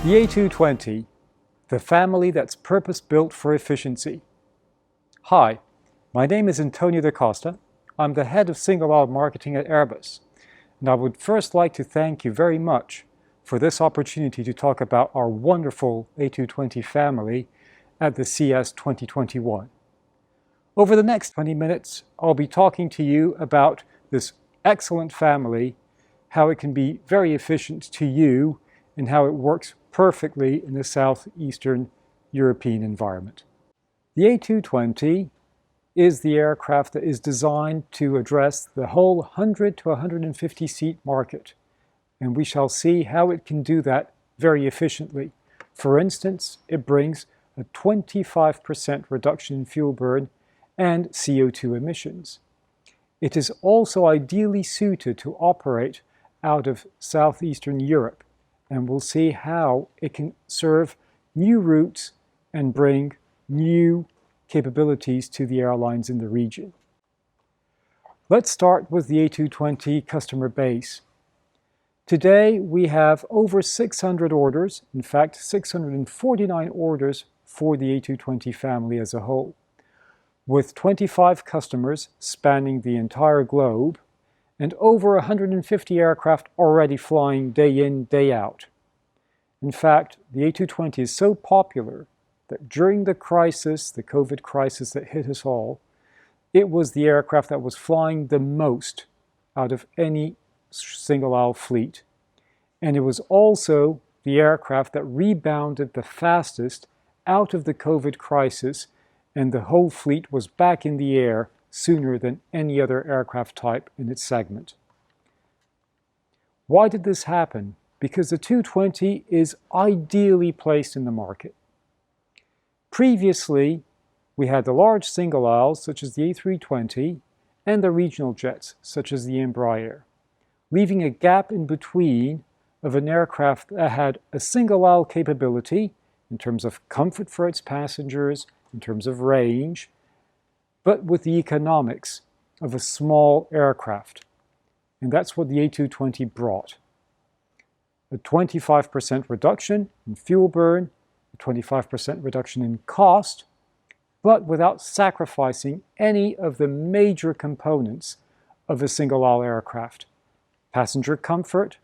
The A220, the family that's purpose-built for efficiency. Hi, my name is Antonio da Costa. I'm the head of single-aisle marketing at Airbus, and I would first like to thank you very much for this opportunity to talk about our wonderful A220 family at the CS 2021. Over the next 20 minutes, I'll be talking to you about this excellent family, how it can be very efficient to you, and how it works perfectly in the southeastern European environment. The A220 is the aircraft that is designed to address the whole 100 to 150 seat market, and we shall see how it can do that very efficiently. For instance, it brings a 25% reduction in fuel burn and CO2 emissions. It is also ideally suited to operate out of southeastern Europe, and we'll see how it can serve new routes and bring new capabilities to the airlines in the region. Let's start with the A220 customer base. Today we have over 600 orders, in fact 649 orders for the A220 family as a whole, with 25 customers spanning the entire globe, and over 150 aircraft already flying day in, day out. In fact, the A220 is so popular that during the crisis, the COVID crisis that hit us all, it was the aircraft that was flying the most out of any single-aisle fleet. And it was also the aircraft that rebounded the fastest out of the COVID crisis, and the whole fleet was back in the air sooner than any other aircraft type in its segment. Why did this happen? Because the 220 is ideally placed in the market. Previously, we had the large single aisles such as the A320 and the regional jets such as the Embraer, leaving a gap in between of an aircraft that had a single aisle capability in terms of comfort for its passengers, in terms of range, but with the economics of a small aircraft. And that's what the A220 brought. A 25% reduction in fuel burn, a 25% reduction in cost, but without sacrificing any of the major components of a single-aisle aircraft: passenger comfort,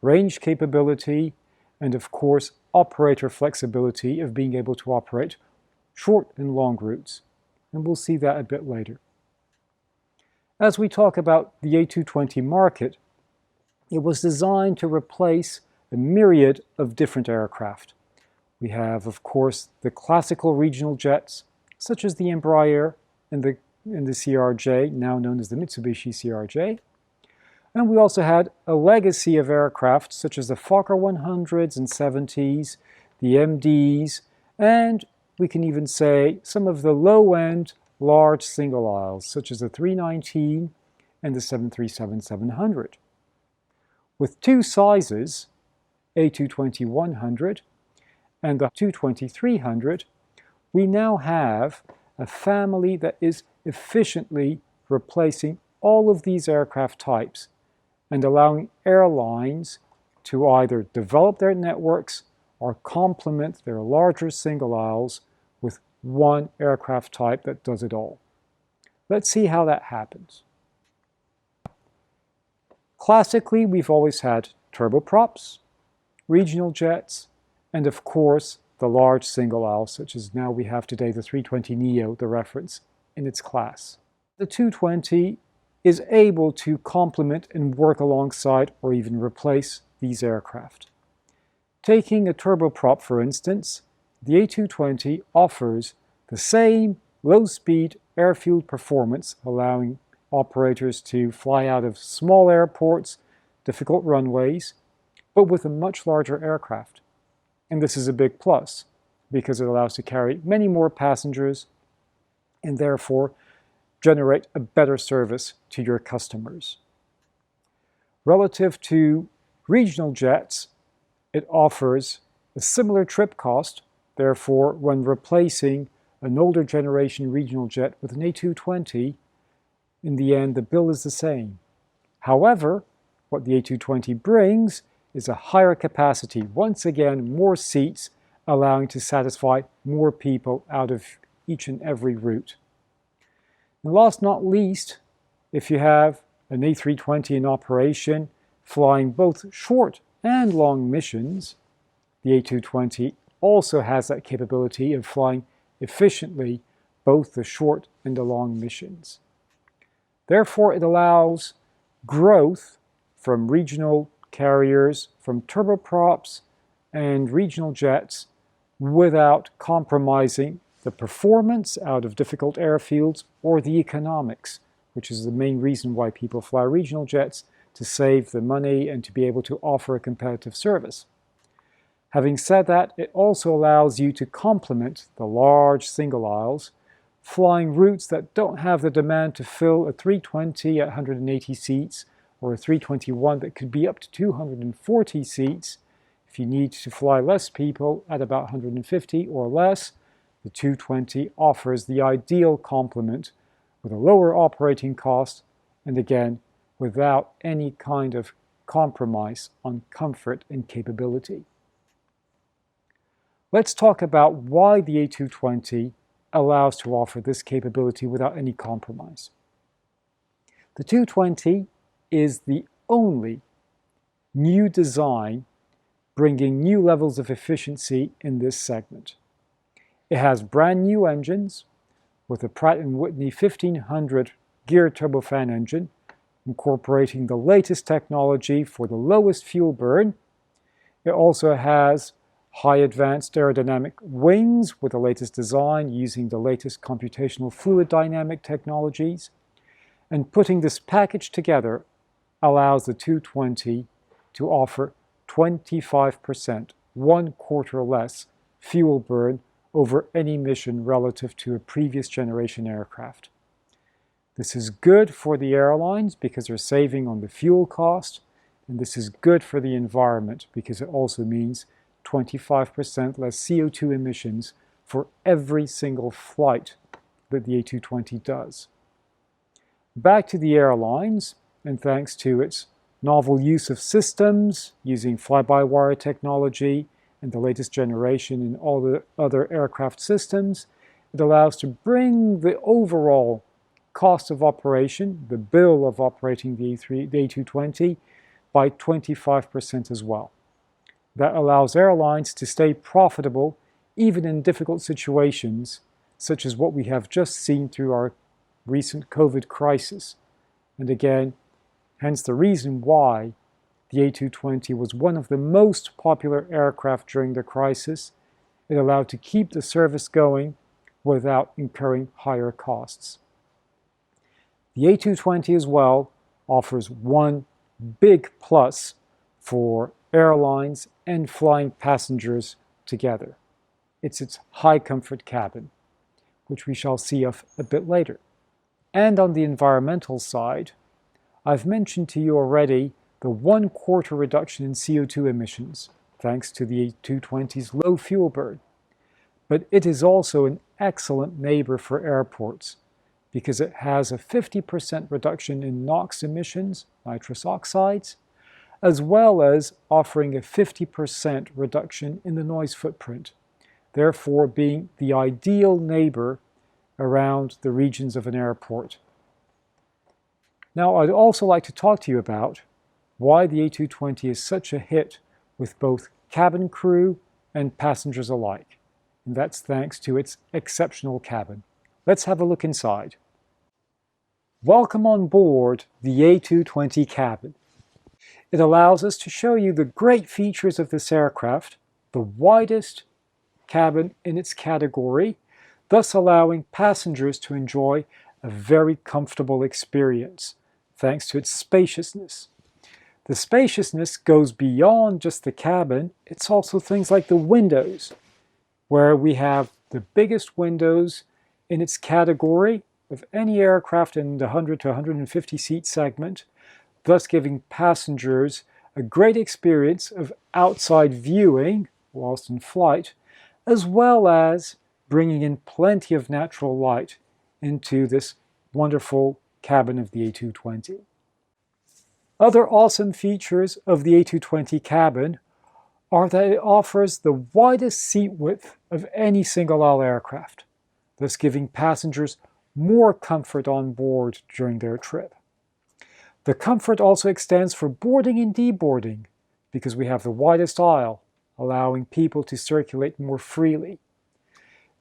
range capability, and of course operator flexibility of being able to operate short and long routes. And we'll see that a bit later. As we talk about the A220 market, it was designed to replace a myriad of different aircraft. We have, of course, the classical regional jets, such as the Embraer and the CRJ, now known as the Mitsubishi CRJ. And we also had a legacy of aircraft, such as the Fokker 100s and 70s, the MDs, and we can even say some of the low-end large single aisles, such as the 319 and the 737-700. With two sizes, A220-100 and the 220-300, we now have a family that is efficiently replacing all of these aircraft types and allowing airlines to either develop their networks or complement their larger single aisles with one aircraft type that does it all. Let's see how that happens. Classically, we've always had turboprops, regional jets, and of course the large single aisle, such as now we have today the 320neo, the reference in its class. The 220 is able to complement and work alongside or even replace these aircraft. Taking a turboprop, for instance, the A220 offers the same low-speed air-fueled performance, allowing operators to fly out of small airports, difficult runways, but with a much larger aircraft. And this is a big plus, because it allows to carry many more passengers and therefore generate a better service to your customers. Relative to regional jets, it offers a similar trip cost. Therefore, when replacing an older generation regional jet with an A220, in the end, the bill is the same. However, what the A220 brings is a higher capacity. Once again, more seats, allowing to satisfy more people out of each and every route. And last but not least, if you have an A320 in operation, flying both short and long missions, the A220 also has that capability of flying efficiently both the short and the long missions. Therefore, it allows growth from regional carriers, from turboprops and regional jets without compromising the performance out of difficult airfields or the economics, which is the main reason why people fly regional jets, to save the money and to be able to offer a competitive service. Having said that, it also allows you to complement the large single aisles, flying routes that don't have the demand to fill a 320 at 180 seats or a 321 that could be up to 240 seats. If you need to fly less people at about 150 or less, the 220 offers the ideal complement with a lower operating cost and again, without any kind of compromise on comfort and capability. Let's talk about why the A220 allows to offer this capability without any compromise. The 220 is the only new design bringing new levels of efficiency in this segment. It has brand new engines with a Pratt & Whitney 1500 geared turbofan engine, incorporating the latest technology for the lowest fuel burn. It also has high advanced aerodynamic wings with the latest design using the latest computational fluid dynamic technologies. And putting this package together allows the 220 to offer 25%, 1/4 less fuel burn over any mission relative to a previous generation aircraft. This is good for the airlines because they're saving on the fuel cost, and this is good for the environment because it also means 25% less CO2 emissions for every single flight that the A220 does. Back to the airlines, and thanks to its novel use of systems using fly-by-wire technology and the latest generation in all the other aircraft systems, it allows to bring the overall cost of operation, the bill of operating the A220, by 25% as well. That allows airlines to stay profitable even in difficult situations, such as what we have just seen through our recent COVID crisis. And again, hence the reason why the A220 was one of the most popular aircraft during the crisis. It allowed to keep the service going without incurring higher costs. The A220 as well offers one big plus for airlines and flying passengers together. It's its high comfort cabin, which we shall see of a bit later. And on the environmental side, I've mentioned to you already the 1/4 reduction in CO2 emissions, thanks to the A220's low fuel burn. But it is also an excellent neighbor for airports because it has a 50% reduction in NOx emissions, nitrous oxides, as well as offering a 50% reduction in the noise footprint, therefore being the ideal neighbor around the regions of an airport. Now, I'd also like to talk to you about why the A220 is such a hit with both cabin crew and passengers alike, and that's thanks to its exceptional cabin. Let's have a look inside. Welcome on board the A220 cabin. It allows us to show you the great features of this aircraft, the widest cabin in its category, thus allowing passengers to enjoy a very comfortable experience, thanks to its spaciousness. The spaciousness goes beyond just the cabin. It's also things like the windows, where we have the biggest windows in its category of any aircraft in the 100 to 150 seat segment, thus giving passengers a great experience of outside viewing whilst in flight, as well as bringing in plenty of natural light into this wonderful cabin of the A220. Other awesome features of the A220 cabin are that it offers the widest seat width of any single-aisle aircraft, thus giving passengers more comfort on board during their trip. The comfort also extends for boarding and deboarding, because we have the widest aisle, allowing people to circulate more freely.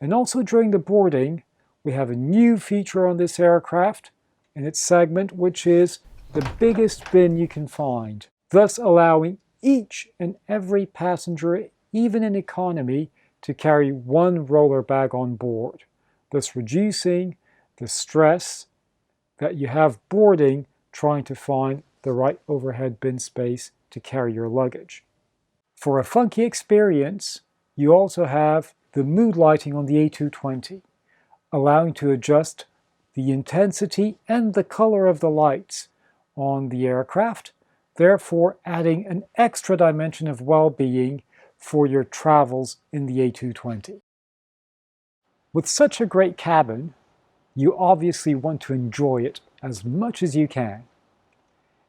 And also during the boarding, we have a new feature on this aircraft in its segment, which is the biggest bin you can find, thus allowing each and every passenger, even in economy, to carry one roller bag on board, thus reducing the stress that you have boarding trying to find the right overhead bin space to carry your luggage. For a funky experience, you also have the mood lighting on the A220, allowing to adjust the intensity and the color of the lights on the aircraft, therefore adding an extra dimension of well-being for your travels in the A220. With such a great cabin, you obviously want to enjoy it as much as you can.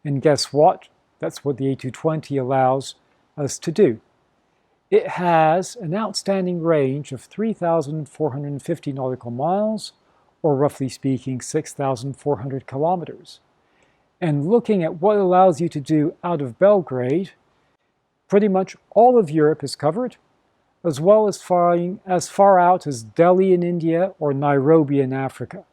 And guess what? That's what the A220 allows us to do. It has an outstanding range of 3,450 nautical miles, or roughly speaking 6,400 kilometers. And looking at what it allows you to do out of Belgrade, pretty much all of Europe is covered, as well as far out as Delhi in India or Nairobi in Africa,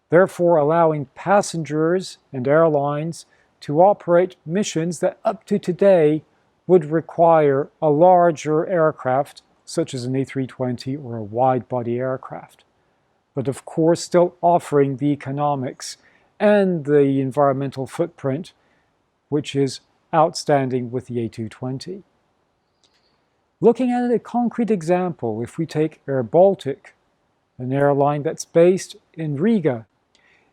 therefore allowing passengers and airlines to operate missions that up to today would require a larger aircraft, such as an A320 or a wide-body aircraft, but of course still offering the economics and the environmental footprint, which is outstanding with the A220. Looking at a concrete example, if we take airBaltic, an airline that's based in Riga,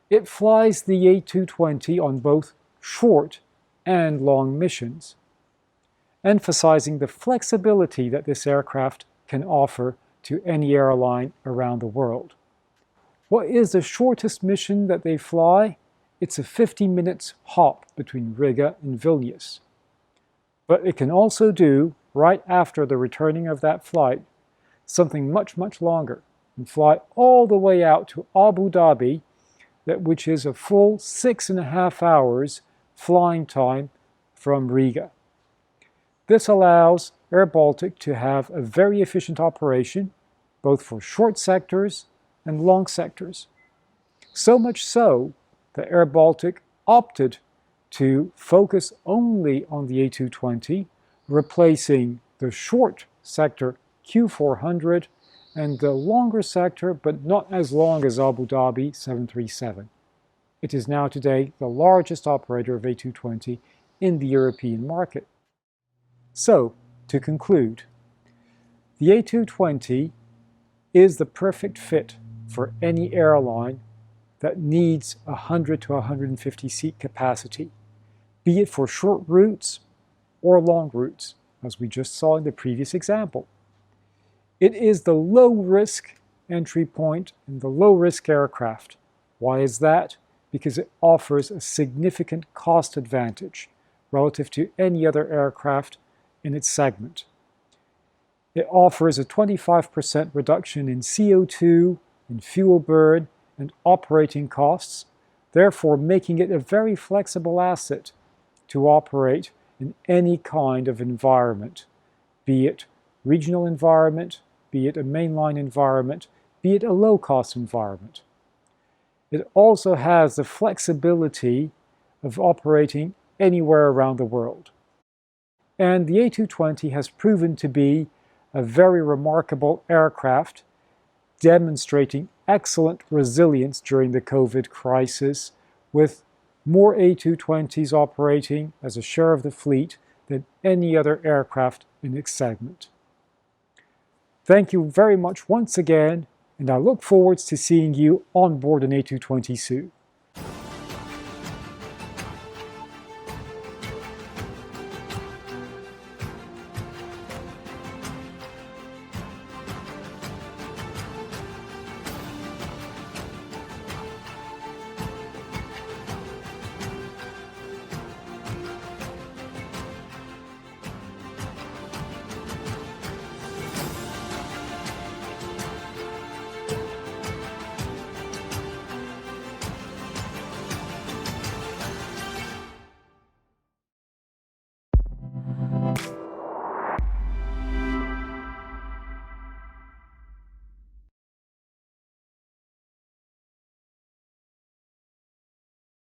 it flies the A220 on both short and long missions, emphasizing the flexibility that this aircraft can offer to any airline around the world. What is the shortest mission that they fly? It's a 50 minutes hop between Riga and Vilnius. But it can also do, right after the returning of that flight, something much, much longer, and fly all the way out to Abu Dhabi, which is a full 6.5 hours flying time from Riga. This allows airBaltic to have a very efficient operation, both for short sectors and long sectors. So much so that airBaltic opted to focus only on the A220, replacing the short sector Q400 and the longer sector, but not as long as Abu Dhabi 737. It is now today the largest operator of A220 in the European market. So, to conclude, the A220 is the perfect fit for any airline that needs 100 to 150 seat capacity, be it for short routes or long routes, as we just saw in the previous example. It is the low-risk entry point and the low-risk aircraft. Why is that? Because it offers a significant cost advantage relative to any other aircraft in its segment. It offers a 25% reduction in CO2, in fuel burn, and operating costs, therefore making it a very flexible asset to operate in any kind of environment, be it regional environment, be it a mainline environment, be it a low-cost environment. It also has the flexibility of operating anywhere around the world. And the A220 has proven to be a very remarkable aircraft, demonstrating excellent resilience during the COVID crisis, with more A220s operating as a share of the fleet than any other aircraft in its segment. Thank you very much once again, and I look forward to seeing you on board an A220 soon.